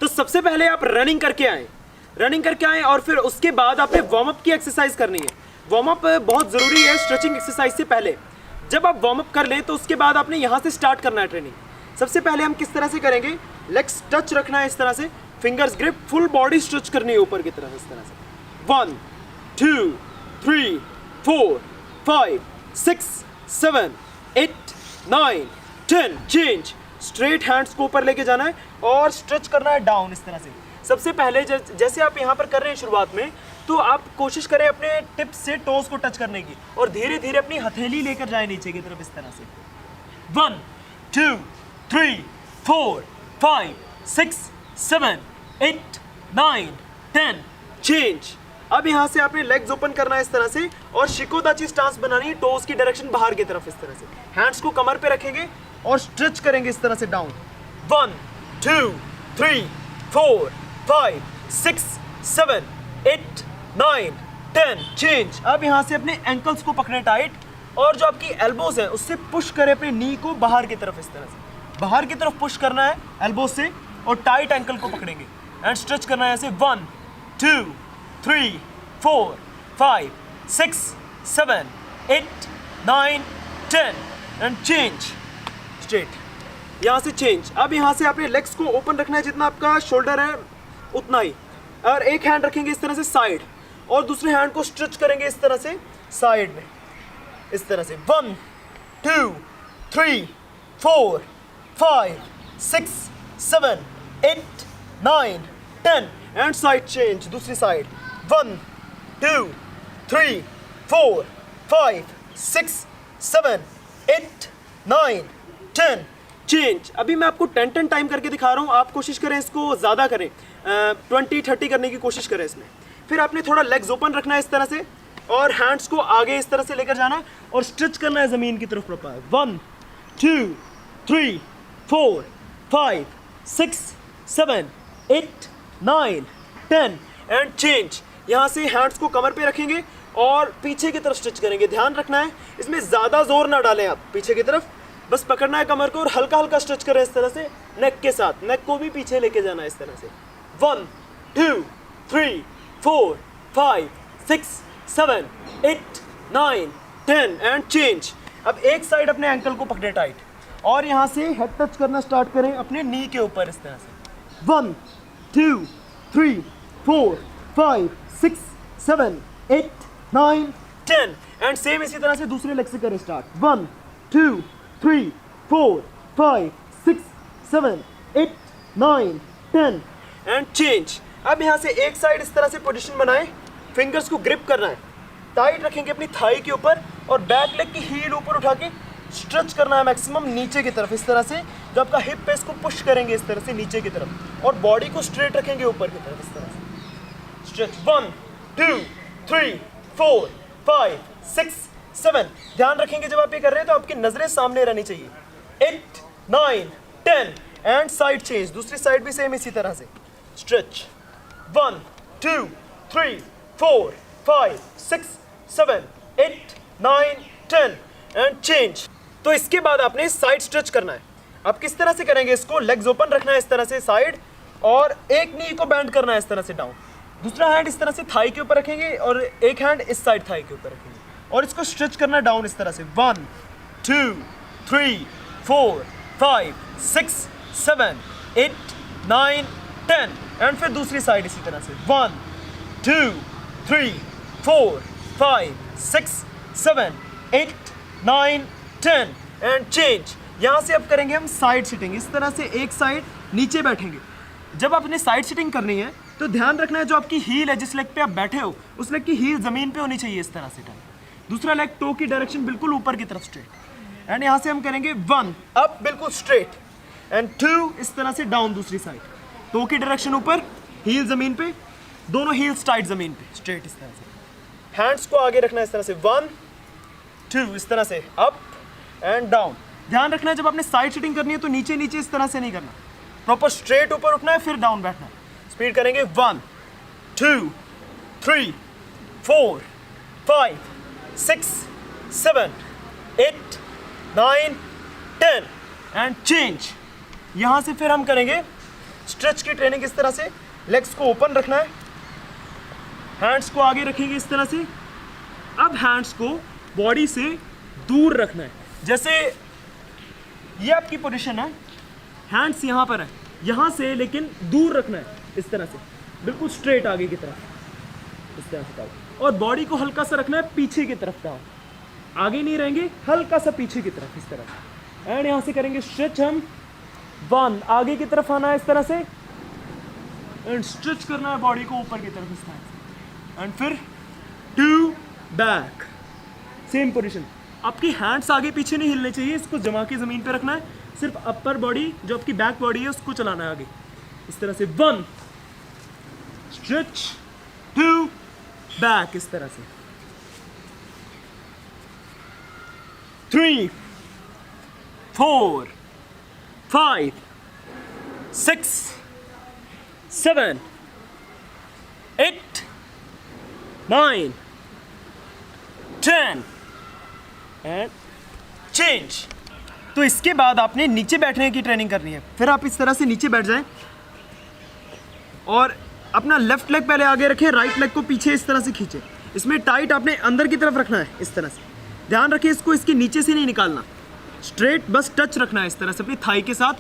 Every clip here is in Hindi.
तो सबसे पहले आप रनिंग करके आए और फिर उसके बाद आपने वार्म अप की एक्सरसाइज करनी है। वार्म अप बहुत ज़रूरी है स्ट्रेचिंग एक्सरसाइज से पहले। जब आप वार्म अप कर लें तो उसके बाद आपने यहाँ से स्टार्ट करना है ट्रेनिंग। सबसे पहले हम किस तरह से करेंगे, लेग्स टच रखना है इस तरह से, fingers grip, full body stretch करनी है ऊपर की तरफ इस तरह से। 1 2 3 4 5 6 7 8 9 10। चेंज, स्ट्रेट हैंड्स को ऊपर लेके जाना है और स्ट्रेच करना है डाउन इस तरह से। सबसे पहले जैसे आप यहाँ पर कर रहे हैं शुरुआत में, तो आप कोशिश करें अपने टिप्स से टोज को टच करने की और धीरे धीरे अपनी हथेली लेकर जाए नीचे की तरफ इस तरह से। 1 2 3 4 5 6 7 8 9 10। चेंज। अब यहाँ से आपने लेग्स ओपन करना है इस तरह से और शिकोदाची स्टांस बनानी है, टोज की डायरेक्शन बाहर की तरफ इस तरह से। हैंड्स को कमर पे रखेंगे और स्ट्रेच करेंगे इस तरह से डाउन। 1 2 3 4 5 6 7 8 9 10। चेंज। अब यहाँ से अपने एंकल्स को पकड़े टाइट और जो आपकी एल्बोज है उससे पुश करें अपनी नी को बाहर की तरफ इस तरह से। बाहर की तरफ पुश करना है एल्बोज से और टाइट एंकल को पकड़ेंगे एंड स्ट्रेच करना है ऐसे। 1 2 3 4 5 6 7 8 9 10 एंड चेंज। स्ट्रेट। यहाँ से चेंज। अब यहाँ से आपने लेग्स को ओपन रखना है, जितना आपका शोल्डर है उतना ही, और एक हैंड रखेंगे इस तरह से साइड और दूसरे हैंड को स्ट्रेच करेंगे इस तरह से साइड में इस तरह से। 1 2 3 4 5 6 7 8 9 10 एंड साइड चेंज, दूसरी साइड। 1 2 3 4 5 6 7 8 9 10। चेंज। अभी मैं आपको 10 टाइम करके दिखा रहा हूँ, आप कोशिश करें इसको ज़्यादा करें, 20-30 करने की कोशिश करें इसमें। फिर आपने थोड़ा लेग्स ओपन रखना है इस तरह से और हैंड्स को आगे इस तरह से लेकर जाना है और स्ट्रेच करना है ज़मीन की तरफ प्रॉपर। 1 2 3 4 5 6 7 8 9 10 and change. यहाँ से हैंड्स को कमर पे रखेंगे और पीछे की तरफ स्ट्रेच करेंगे। ध्यान रखना है इसमें ज़्यादा जोर ना डालें आप, पीछे की तरफ बस पकड़ना है कमर को और हल्का हल्का स्ट्रेच करें इस तरह से नेक के साथ। नेक को भी पीछे लेके जाना है इस तरह से। 1 2 3 4 5 6 7 8 9 10 एंड चेंज। अब एक साइड अपने एंकल को पकड़े टाइट और यहाँ से हेड टच करना स्टार्ट करें अपने नी के ऊपर इस तरह से। 1 2 3 4 5 6 7 8 9 10 एंड सेम इसी तरह से दूसरे लेग से करें स्टार्ट। 1 2 3 4 5 6 7 8 9 10 and change. अब यहाँ से एक साइड इस तरह से पोजीशन बनाएं, फिंगर्स को ग्रिप करना है, टाइट रखेंगे अपनी थाई के ऊपर और बैक लेग की हील ऊपर उठा के स्ट्रेच करना है मैक्सिमम नीचे की तरफ इस तरह से। जो आपका हिप है इसको पुश करेंगे इस तरह से नीचे की तरफ और बॉडी को स्ट्रेट रखेंगे ऊपर की तरफ इस तरह से। स्ट्रेच। 1 2 3 4 5 6 7। ध्यान रखेंगे जब आप ये कर रहे हैं तो आपकी नजरें सामने रहनी चाहिए। 8 9 10 एंड साइड चेंज, दूसरी साइड भी सेम इसी तरह से। स्ट्रेच। 1 2 3 4 5 6 7 8 9 10 and change. तो इसके बाद आपने साइड स्ट्रेच करना है। आप किस तरह से करेंगे इसको, लेग्स ओपन रखना है इस तरह से साइड और एक नी को बेंड करना है इस तरह से डाउन, दूसरा हैंड इस तरह से थाई के ऊपर रखेंगे और एक हैंड इस साइड थाई के ऊपर रखेंगे और इसको स्ट्रेच करना है डाउन इस तरह से। 1 2 3 4 5 6 7 8 9 10 एंड फिर दूसरी साइड इसी तरह से। 1 2 3 4 5 6 7 8 9 10 एंड चेंज। यहाँ से अब करेंगे हम साइड सिटिंग। इस तरह से एक साइड नीचे बैठेंगे। जब आपने साइड सिटिंग करनी है तो ध्यान रखना है जो आपकी हील है, जिस लेग पे आप बैठे हो उस लेग की हील जमीन पे होनी चाहिए इस तरह से। दूसरा लेग टो की डायरेक्शन बिल्कुल ऊपर की तरफ स्ट्रेट एंड यहाँ से हम करेंगे 1 अप बिल्कुल स्ट्रेट एंड 2 इस तरह से डाउन दूसरी साइड। टो की डायरेक्शन ऊपर, हील जमीन पे, दोनों हील्स टाइट जमीन पे स्ट्रेट इस तरह से। हैंड्स को आगे रखना है इस तरह से। 1 2 इस तरह से अप एंड डाउन। ध्यान रखना है जब आपने साइड सिटिंग करनी है तो नीचे नीचे इस तरह से नहीं करना, प्रॉपर स्ट्रेट ऊपर उठना है फिर डाउन बैठना है। स्पीड करेंगे 1 2 3 4 5 6 7 8 9 10 एंड चेंज। यहाँ से फिर हम करेंगे स्ट्रेच की ट्रेनिंग इस तरह से, लेग्स को ओपन रखना है, हैंड्स को आगे रखेंगे इस तरह से। अब हैंड्स को बॉडी से दूर रखना है, जैसे ये आपकी पोजीशन है, हैंड्स यहाँ पर है, यहाँ से लेकिन दूर रखना है इस तरह से, बिल्कुल स्ट्रेट आगे की तरफ इस तरह से डाउन, और बॉडी को हल्का सा रखना है पीछे की तरफ डाउन, आगे नहीं रहेंगे, हल्का सा पीछे की तरफ इस तरह से। एंड यहाँ से करेंगे स्ट्रेच हम, 1 आगे की तरफ आना है इस तरह से, एंड स्ट्रेच करना है बॉडी को ऊपर की तरफ इस तरह से, एंड फिर 2 बैक, सेम पोजीशन। आपकी हैंड्स आगे पीछे नहीं हिलने चाहिए, इसको जमा के ज़मीन पे रखना है, सिर्फ अपर बॉडी जो आपकी बैक बॉडी है उसको चलाना है आगे इस तरह से। 1 स्ट्रेच, 2 बैक इस तरह से, 3 4 5 6 7 8 9 10 एंड चेंज। तो इसके बाद आपने नीचे बैठने की ट्रेनिंग करनी है। फिर आप इस तरह से नीचे बैठ जाएं और अपना लेफ्ट लेग पहले आगे रखें, राइट लेग को पीछे इस तरह से खींचें। इसमें टाइट आपने अंदर की तरफ रखना है इस तरह से, ध्यान रखिए इसको इसके नीचे से नहीं निकालना, स्ट्रेट बस टच रखना है इस तरह से अपनी थाई के साथ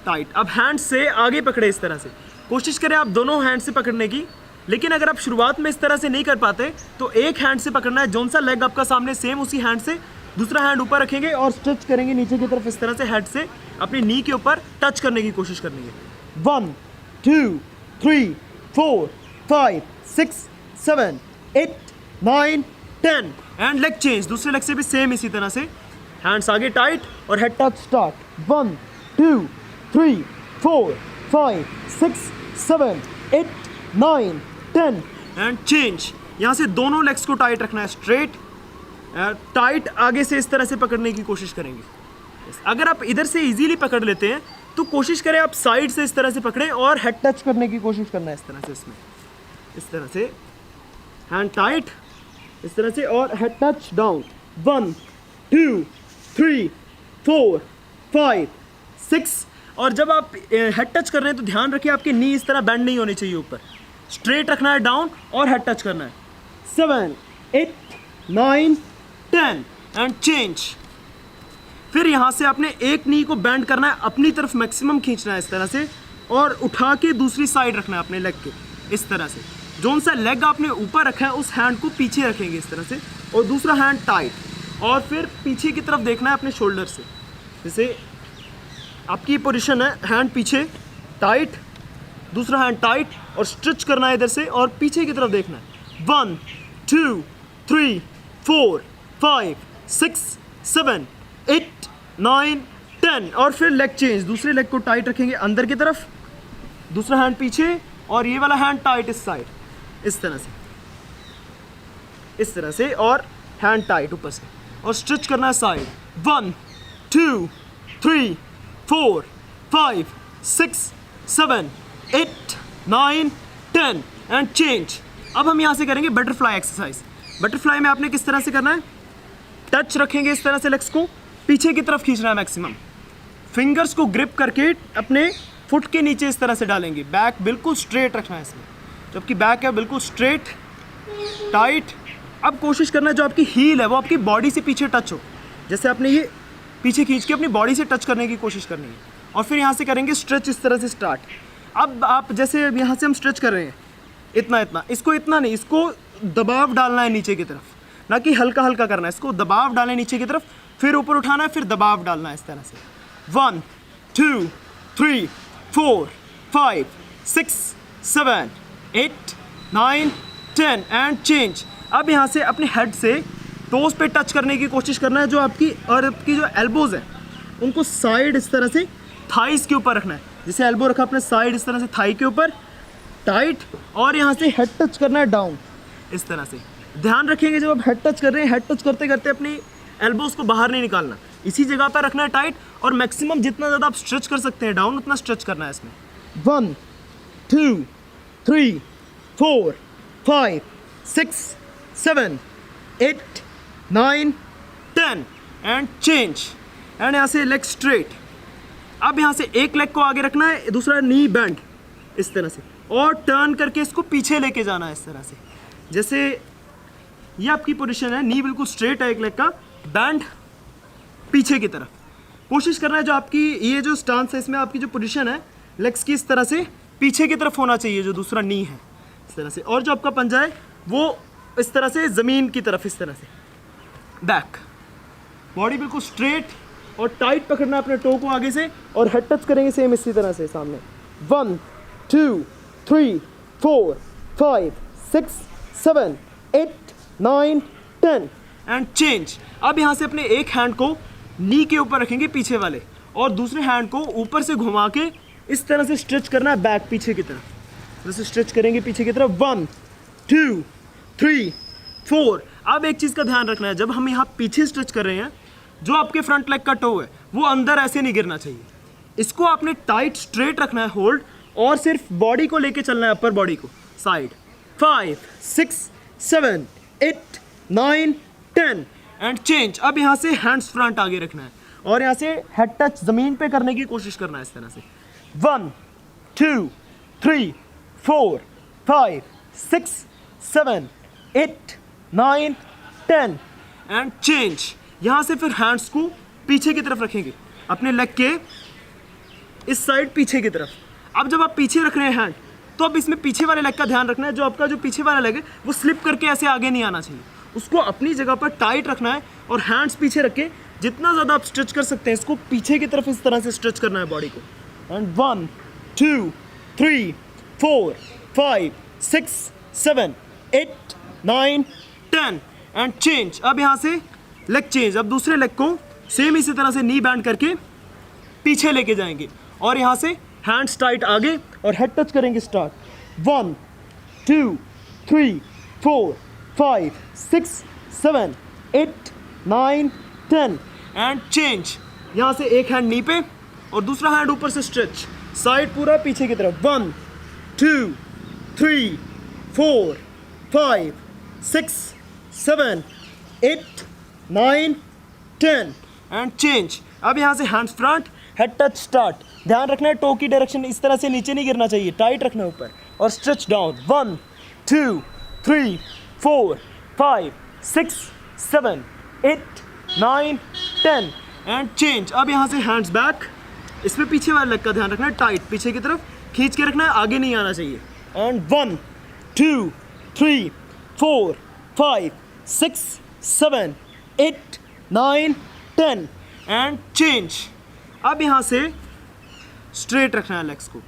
टाइट। अब हैंड से आगे पकड़े इस तरह से, कोशिश करें आप दोनों हैंड से पकड़ने की, लेकिन अगर आप शुरुआत में इस तरह से नहीं कर पाते तो एक हैंड से पकड़ना है, जौन सा लेग आपका सामने सेम उसी हैंड से दूसरा हैंड ऊपर रखेंगे और स्ट्रेच करेंगे नीचे की तरफ इस तरह से, हेड से अपनी नी के ऊपर टच करने की कोशिश करनी है। 1 2 3 4 5 6 7 8 9 10 एंड लेग चेंज। दूसरे लेग से भी सेम इसी तरह से, हैंड्स आगे टाइट और head touch start. 1 2 3 4 5 6 7 8 9 10 and change. यहाँ से दोनों लेग्स को टाइट रखना है, स्ट्रेट टाइट आगे से इस तरह से पकड़ने की कोशिश करेंगे। अगर आप इधर से इजीली पकड़ लेते हैं तो कोशिश करें आप साइड से इस तरह से पकड़ें और हेड टच करने की कोशिश करना है इस तरह से, इसमें इस तरह से हैंड टाइट इस तरह से और हेड टच डाउन। 1 2 3 4 5 6 और जब आप हेड टच कर रहे हैं तो ध्यान रखिए आपकी नी इस तरह बेंड नहीं होनी चाहिए, ऊपर स्ट्रेट रखना है डाउन और हेड टच करना है। 7 8 9 10 एंड चेंज। फिर यहाँ से आपने एक नी को बेंड करना है, अपनी तरफ मैक्सिमम खींचना है इस तरह से और उठा के दूसरी साइड रखना है अपने लेग के इस तरह से। जोन सा लेग आपने ऊपर रखा है उस हैंड को पीछे रखेंगे इस तरह से और दूसरा हैंड टाइट और फिर पीछे की तरफ देखना है अपने शोल्डर से। जैसे आपकी पोजीशन है, हैंड पीछे टाइट, दूसरा हैंड टाइट और स्ट्रेच करना है इधर से और पीछे की तरफ देखना है। 1 2 3 4 5 6 7 8 9 10 और फिर लेग चेंज। दूसरे लेग को टाइट रखेंगे अंदर की तरफ, दूसरा हैंड पीछे और ये वाला हैंड टाइट इस साइड इस तरह से और हैंड टाइट ऊपर से और स्ट्रेच करना है साइड। 1 2 3 4 5 6 7 8 9 10 and change. अब हम यहाँ से करेंगे बटरफ्लाई एक्सरसाइज। बटरफ्लाई में आपने किस तरह से करना है, टच रखेंगे इस तरह से, लेग्स को पीछे की तरफ खींचना है मैक्सिमम, फिंगर्स को ग्रिप करके अपने फुट के नीचे इस तरह से डालेंगे, बैक बिल्कुल स्ट्रेट रखना है इसमें, जबकि बैक है बिल्कुल स्ट्रेट टाइट। अब कोशिश करना है जो आपकी हील है वो आपकी बॉडी से पीछे टच हो, जैसे आपने ये पीछे खींच के अपनी बॉडी से टच करने की कोशिश करनी है और फिर यहाँ से करेंगे स्ट्रेच इस तरह से स्टार्ट। अब आप जैसे यहाँ से हम स्ट्रेच कर रहे हैं इतना, इसको इतना नहीं, इसको दबाव डालना है नीचे की तरफ, ना कि हल्का हल्का करना है, इसको दबाव डालना है नीचे की तरफ, फिर ऊपर उठाना है, फिर दबाव डालना है इस तरह से। 1 2 3 4 5 6 7 8 9 10 एंड चेंज। अब यहाँ से अपने हेड से टोस पे टच करने की कोशिश करना है, जो आपकी जो एल्बोज है उनको साइड इस तरह से थाइस के ऊपर रखना है, जैसे एल्बो रखा अपने साइड इस तरह से थाई के ऊपर टाइट और यहाँ से हेड टच करना है डाउन इस तरह से। ध्यान रखेंगे जब आप हेड टच कर रहे हैं, हेड टच करते करते अपनी एल्बोज को बाहर नहीं निकालना, इसी जगह पर रखना है टाइट और मैक्सिमम जितना ज़्यादा आप स्ट्रेच कर सकते हैं डाउन उतना स्ट्रेच करना है इसमें। 1 2 3 4 5 6 7 8 9 10 एंड चेंज। एंड यहाँ से लेग स्ट्रेट। अब यहाँ से एक लेग को आगे रखना है, दूसरा नी बैंड इस तरह से, और टर्न करके इसको पीछे लेके जाना है इस तरह से। जैसे ये आपकी पोजीशन है, नी बिल्कुल स्ट्रेट है एक लेग का, बैंड पीछे की तरफ। कोशिश करना है जो आपकी ये जो स्टांस है इसमें आपकी जो पोजीशन है लेग्स की इस तरह से पीछे की तरफ होना चाहिए, जो दूसरा नी है इस तरह से, और जो आपका पंजा है वो इस तरह से ज़मीन की तरफ इस तरह से। बैक, बॉडी बिल्कुल स्ट्रेट और टाइट पकड़ना है अपने टो को आगे से, और हेड टच करेंगे सेम इसी तरह से सामने। 1 2 3 4 5 6 7 8 9 10 एंड चेंज। अब यहाँ से अपने एक हैंड को नी के ऊपर रखेंगे पीछे वाले, और दूसरे हैंड को ऊपर से घुमा के इस तरह से स्ट्रेच करना है बैक पीछे की तरफ। जैसे स्ट्रेच करेंगे पीछे की तरफ 1 2 3 4। अब एक चीज़ का ध्यान रखना है, जब हम यहाँ पीछे स्ट्रेच कर रहे हैं, जो आपके फ्रंट लेग का टो है वो अंदर ऐसे नहीं गिरना चाहिए। इसको आपने टाइट स्ट्रेट रखना है होल्ड, और सिर्फ बॉडी को लेके चलना है, अपर बॉडी को साइड। 5 6 7 8 9 10 and change. अब यहाँ से हैंड्स फ्रंट आगे रखना है, और यहाँ से हेड टच ज़मीन पे करने की कोशिश करना है इस तरह से। 1 2 3 4 5 6 7 8 9 10 एंड चेंज। यहाँ से फिर हैंड्स को पीछे की तरफ रखेंगे, अपने लेग के इस साइड पीछे की तरफ। अब जब आप पीछे रख रहे हैं हैंड, तो अब इसमें पीछे वाले लेग का ध्यान रखना है, जो आपका जो पीछे वाला लेग है वो स्लिप करके ऐसे आगे नहीं आना चाहिए, उसको अपनी जगह पर टाइट रखना है, और हैंड्स पीछे रख के जितना ज़्यादा आप स्ट्रेच कर सकते हैं इसको पीछे की तरफ इस तरह से स्ट्रेच करना है बॉडी को। And 1 2 3 4 5 6 7 8 9 10 and change. अब यहाँ से लेग चेंज, अब दूसरे लेग को सेम इसी तरह से नी बैंड करके पीछे लेके जाएंगे, और यहाँ से हैंड्स टाइट आगे और हेड टच करेंगे स्टार्ट। 1 2 3 4 5 6 7 8 9 10 and change. यहाँ से एक हैंड नी पे और दूसरा हैंड ऊपर से स्ट्रेच, साइड पूरा पीछे की तरफ। 1 2 3 4 5 6 7 8 9 10 एंड चेंज। अब यहाँ से hands front, head touch start. ध्यान रखना है टो की डायरेक्शन इस तरह से नीचे नहीं गिरना चाहिए, टाइट रखना है ऊपर, और स्ट्रेच डाउन। 1 2 3 4 5 6 7 8 9 10 and change. अब यहाँ से हैंड्स बैक, इसमें पीछे वाले लेग का ध्यान रखना है, टाइट पीछे की तरफ खींच के रखना है, आगे नहीं आना चाहिए। And 1 2 3 4 5 6 7 8 9 10 and change. अब यहाँ से स्ट्रेट रखना है लेग्स को।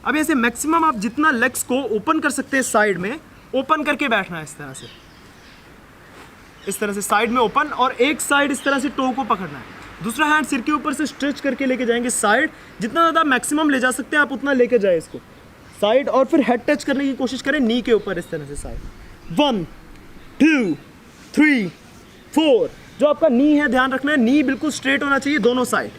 अब यहाँ से मैक्सिमम आप जितना लेग्स को ओपन कर सकते हैं साइड में, ओपन करके बैठना है इस तरह से साइड में ओपन, और एक साइड इस तरह से टो को पकड़ना है, दूसरा हैंड सिर के ऊपर से स्ट्रेच करके लेके जाएंगे साइड। जितना ज़्यादा मैक्सिमम ले जा सकते हैं आप उतना लेके जाए इसको साइड, और फिर हेड टच करने की कोशिश करें नी के ऊपर इस तरह से साइड। 1 2 3 4। जो आपका नी है ध्यान रखना है, नी बिल्कुल स्ट्रेट होना चाहिए दोनों साइड।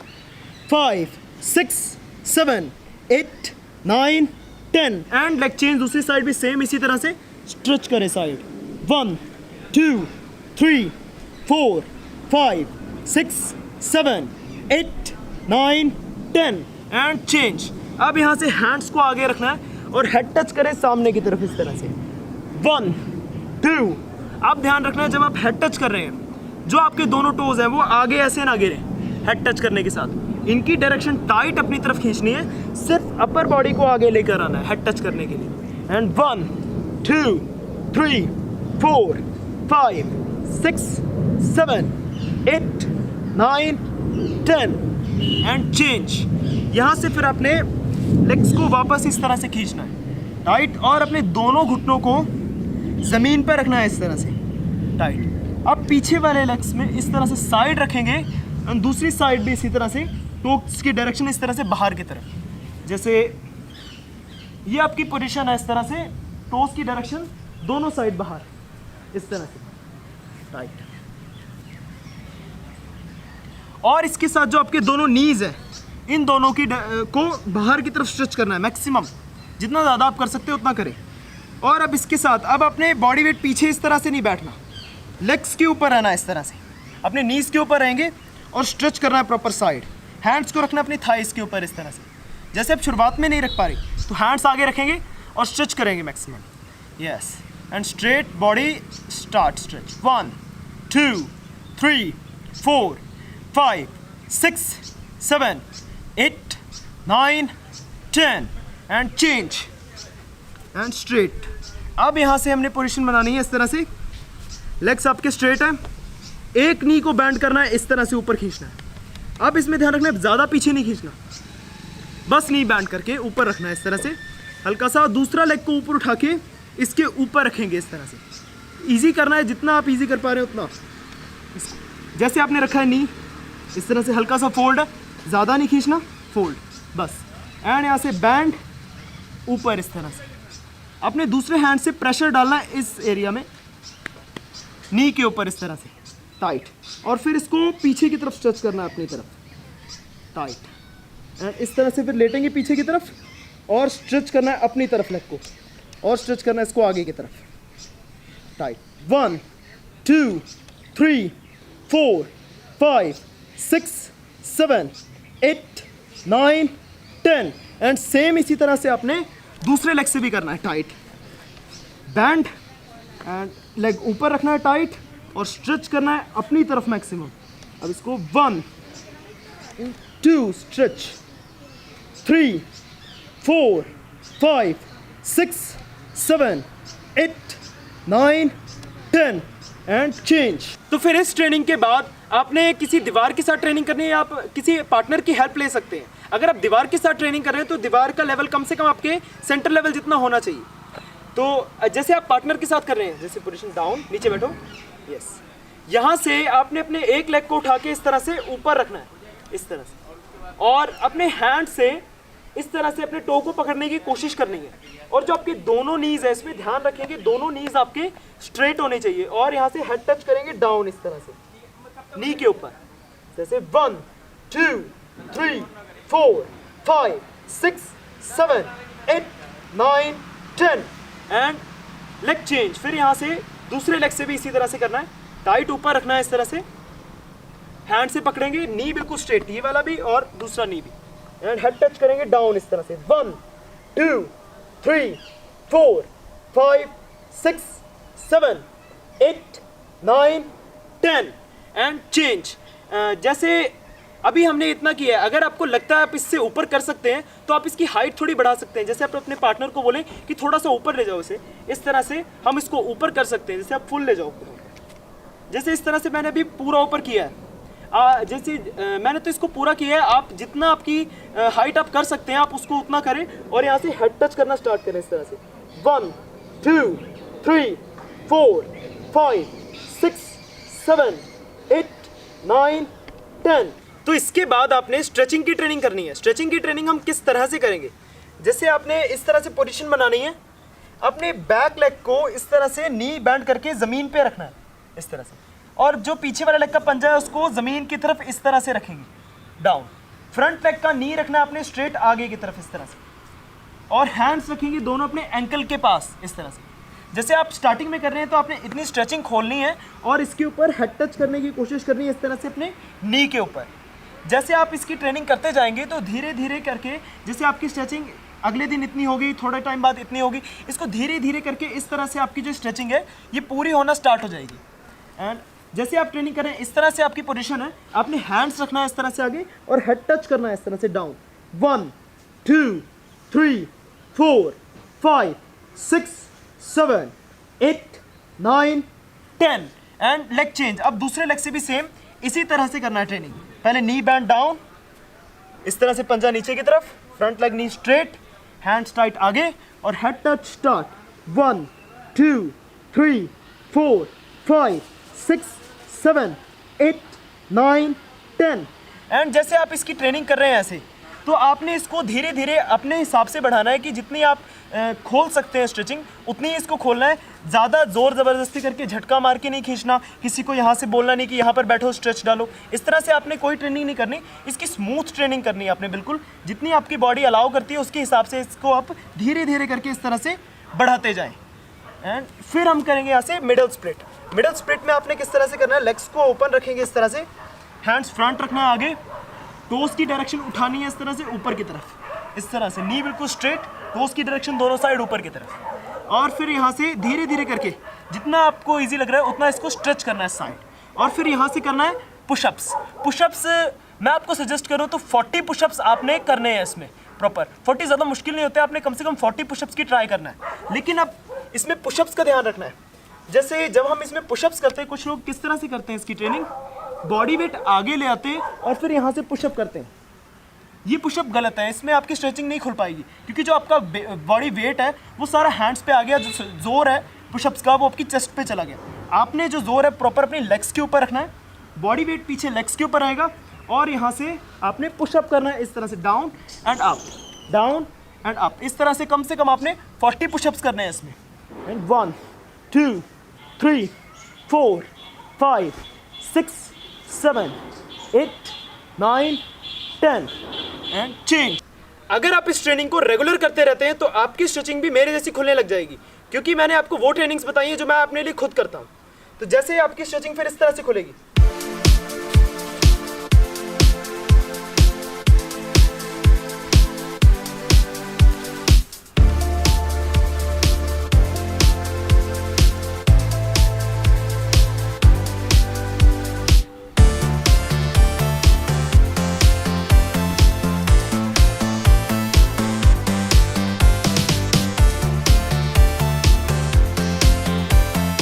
5 6 7 8 9 10 and leg change. दूसरी साइड भी सेम इसी तरह से स्ट्रेच करें साइड। 1 2 3 4 5 6 7 8 9 10 and change. अब यहाँ से हैंड्स को आगे रखना है और हेड टच करें सामने की तरफ इस तरह से। 1 2। अब ध्यान रखना है जब आप हेड टच कर रहे हैं, जो आपके दोनों टोज हैं वो आगे ऐसे ना गिरे हेड टच करने के साथ, इनकी डायरेक्शन टाइट अपनी तरफ खींचनी है, सिर्फ अपर बॉडी को आगे लेकर आना है हेड टच करने के लिए। And 1 2 3 4 5 6 7 8 9 10 and change. यहाँ से फिर अपने लेग्स को वापस इस तरह से खींचना है टाइट, और अपने दोनों घुटनों को ज़मीन पर रखना है इस तरह से टाइट। अब पीछे वाले लेग्स में इस तरह से साइड रखेंगे, और दूसरी साइड भी इसी तरह से टोक्स की डायरेक्शन इस तरह से बाहर की तरफ। जैसे ये आपकी पोजीशन है, इस तरह से टोस की डायरेक्शन दोनों साइड बाहर इस तरह से टाइट। और इसके साथ जो आपके दोनों नीज है, इन दोनों की को बाहर की तरफ स्ट्रेच करना है मैक्सिमम, जितना ज़्यादा आप कर सकते हो उतना करें। और अब इसके साथ अब अपने बॉडी वेट पीछे इस तरह से नहीं बैठना, लेग्स के ऊपर रहना है इस तरह से, अपने नीज के ऊपर रहेंगे और स्ट्रेच करना है प्रॉपर साइड। हैंड्स को रखना अपनी थाइस के ऊपर इस तरह से। जैसे आप शुरुआत में नहीं रख पा रही तो हैंड्स आगे रखेंगे और स्ट्रेच करेंगे maximum. Yes, and straight body, start stretch. 1 2 3 4 5 6 7 8 9 10 and change and straight. अब यहाँ से हमने पोजीशन बनानी है इस तरह से, लेग्स आपके स्ट्रेट है, एक नी को बैंड करना है, इस तरह से ऊपर खींचना है। अब इसमें ध्यान रखना है ज़्यादा पीछे नहीं खींचना, बस नी बैंड करके ऊपर रखना है इस तरह से हल्का सा। दूसरा लेग को ऊपर उठा के इसके ऊपर रखेंगे इस तरह से। इजी करना है, जितना आप इजी कर पा रहे हो उतना। जैसे आपने रखा है नी, इस तरह से हल्का सा फोल्ड है, ज़्यादा नहीं खींचना, फोल्ड बस। एंड यहाँ से बैंड ऊपर इस तरह से। अपने दूसरे हैंड से प्रेशर डालना है इस एरिया में, नी के ऊपर इस तरह से टाइट, और फिर इसको पीछे की तरफ स्ट्रेच करना है अपनी तरफ टाइट। एंड इस तरह से फिर लेटेंगे पीछे की तरफ और स्ट्रेच करना है अपनी तरफ लेग को, और स्ट्रेच करना है इसको आगे की तरफ टाइट। 1 2 3 4 5 6 7 8 9 10 एंड सेम इसी तरह से आपने दूसरे लेग से भी करना है टाइट। बैंड एंड लेग ऊपर रखना है टाइट और स्ट्रेच करना है अपनी तरफ मैक्सिमम। अब इसको 1 2 स्ट्रेच, 3 4 5 6 7 8 9 10 एंड चेंज। तो फिर इस ट्रेनिंग के बाद आपने किसी दीवार के साथ ट्रेनिंग करनी है, आप किसी पार्टनर की हेल्प ले सकते हैं। अगर आप दीवार के साथ ट्रेनिंग कर रहे हैं तो दीवार का लेवल कम से कम आपके सेंटर लेवल जितना होना चाहिए। तो जैसे आप पार्टनर के साथ कर रहे हैं, जैसे पोजीशन डाउन, नीचे बैठो, यस, यहाँ से आपने अपने एक लेग को उठा के इस तरह से ऊपर रखना है इस तरह से, और अपने हैंड से इस तरह से अपने टो को पकड़ने की कोशिश करनी है। और जो आपके दोनों नीज है इसमें ध्यान रखेंगे, दोनों नीज आपके स्ट्रेट होने चाहिए, और यहाँ से हेड टच करेंगे डाउन इस तरह से नी के ऊपर, जैसे 1 2 3 4 5 6 7 8 9 10 एंड लेग चेंज। फिर यहाँ से दूसरे लेग से भी इसी तरह से करना है, टाइट ऊपर रखना है इस तरह से, हैंड से पकड़ेंगे, नी बिल्कुल स्ट्रेट, ये वाला भी और दूसरा नी भी, एंड हेड टच करेंगे डाउन इस तरह से। 1 2 3 4 5 6 7 8 9 10 एंड चेंज। जैसे अभी हमने इतना किया है, अगर आपको लगता है आप इससे ऊपर कर सकते हैं तो आप इसकी हाइट थोड़ी बढ़ा सकते हैं। जैसे आप अपने पार्टनर को बोलें कि थोड़ा सा ऊपर ले जाओ इसे, इस तरह से हम इसको ऊपर कर सकते हैं। जैसे आप फुल ले जाओ, जैसे इस तरह से मैंने अभी पूरा ऊपर किया है, जैसे मैंने तो इसको पूरा किया है। आप जितना आपकी हाइट आप कर सकते हैं आप उसको उतना करें, और यहाँ से हेड टच करना स्टार्ट करें इस तरह से। 1 2 3 4 5 6 7 8 9 10। तो इसके बाद आपने स्ट्रेचिंग की ट्रेनिंग करनी है। स्ट्रेचिंग की ट्रेनिंग हम किस तरह से करेंगे, जैसे आपने इस तरह से पोजीशन बनानी है, अपने बैक लेग को इस तरह से नी बैंड करके ज़मीन पे रखना है इस तरह से, और जो पीछे वाला लेग का पंजा है उसको ज़मीन की तरफ इस तरह से रखेंगे डाउन। फ्रंट लेग का नी रखना है अपने स्ट्रेट आगे की तरफ इस तरह से, और हैंड्स रखेंगे दोनों अपने एंकल के पास इस तरह से। जैसे आप स्टार्टिंग में कर रहे हैं तो आपने इतनी स्ट्रेचिंग खोलनी है और इसके ऊपर हेड टच करने की कोशिश करनी है इस तरह से अपने नी के ऊपर। जैसे आप इसकी ट्रेनिंग करते जाएंगे तो धीरे धीरे करके, जैसे आपकी स्ट्रेचिंग अगले दिन इतनी होगी, थोड़े टाइम बाद इतनी होगी, इसको धीरे धीरे करके इस तरह से आपकी जो स्ट्रेचिंग है ये पूरी होना स्टार्ट हो जाएगी। एंड जैसे आप ट्रेनिंग करें इस तरह से आपकी पोजीशन है, आपने हैंड्स रखना है इस तरह से आगे और हेड टच करना है इस तरह से डाउन। 1 2 3 4 5 6 7 8 9 10 and leg change. अब दूसरे लेग से भी सेम इसी तरह से करना है ट्रेनिंग। पहले नी बैंड डाउन, इस तरह से पंजा नीचे की तरफ, front leg knee straight, hands tight आगे और हेड टच स्टार्ट। 1 2 3 4 5 6 7 8 9 10 एंड जैसे आप इसकी ट्रेनिंग कर रहे हैं ऐसे, तो आपने इसको धीरे धीरे अपने हिसाब से बढ़ाना है कि जितनी आप खोल सकते हैं स्ट्रेचिंग उतनी ही इसको खोलना है। ज़्यादा ज़ोर ज़बरदस्ती करके झटका मार के नहीं खींचना, किसी को यहाँ से बोलना नहीं कि यहाँ पर बैठो स्ट्रेच डालो, इस तरह से आपने कोई ट्रेनिंग नहीं करनी। इसकी स्मूथ ट्रेनिंग करनी है आपने, बिल्कुल जितनी आपकी बॉडी अलाउ करती है उसके हिसाब से इसको आप धीरे धीरे करके इस तरह से बढ़ाते जाएँ। एंड फिर हम करेंगे यहाँ से मिडल स्प्लिट। मिडल स्प्लिट में आपने किस तरह से करना है, लेग्स को ओपन रखेंगे इस तरह से, हैंड्स फ्रंट रखना है आगे, टोस की डायरेक्शन उठानी है इस तरह से ऊपर की तरफ, इस तरह से नी बिल्कुल स्ट्रेट, टोस की डायरेक्शन दोनों साइड ऊपर की तरफ। और फिर यहाँ से धीरे धीरे करके जितना आपको इजी लग रहा है उतना इसको स्ट्रेच करना है साइड। और फिर यहाँ से करना है पुशअप्स। पुशअप्स मैं आपको सजेस्ट करूँ तो 40 पुशअप्स आपने करने हैं इसमें प्रॉपर। 40 ज़्यादा मुश्किल नहीं होते, आपने कम से कम 40 पुशअप्स की ट्राई करना है। लेकिन अब इसमें पुशअप्स का ध्यान रखना है। जैसे जब हम इसमें पुशअप्स करते हैं, कुछ लोग किस तरह से करते हैं इसकी ट्रेनिंग, बॉडी वेट आगे ले आते हैं और फिर यहाँ से पुशअप करते हैं। ये पुशअप गलत है, इसमें आपकी स्ट्रेचिंग नहीं खुल पाएगी, क्योंकि जो आपका बॉडी वेट है वो सारा हैंड्स पे आ गया, जो जोर है पुशअप्स का वो आपकी चेस्ट पे चला गया। आपने जो जोर है प्रॉपर अपनी लेग्स के ऊपर रखना है, बॉडी वेट पीछे लेग्स के ऊपर रहेगा और यहाँ से आपने पुशअप करना है इस तरह से, down and up, down and up. इस तरह से कम आपने 40 पुशअप्स करने हैं इसमें। And 1 2 3 4 5 6 7 8 9 10 and change. अगर आप इस ट्रेनिंग को रेगुलर करते रहते हैं तो आपकी स्ट्रेचिंग भी मेरे जैसी खुलने लग जाएगी, क्योंकि मैंने आपको वो ट्रेनिंग्स बताई है जो मैं अपने लिए खुद करता हूँ। तो जैसे आपकी स्ट्रेचिंग फिर इस तरह से खुलेगी।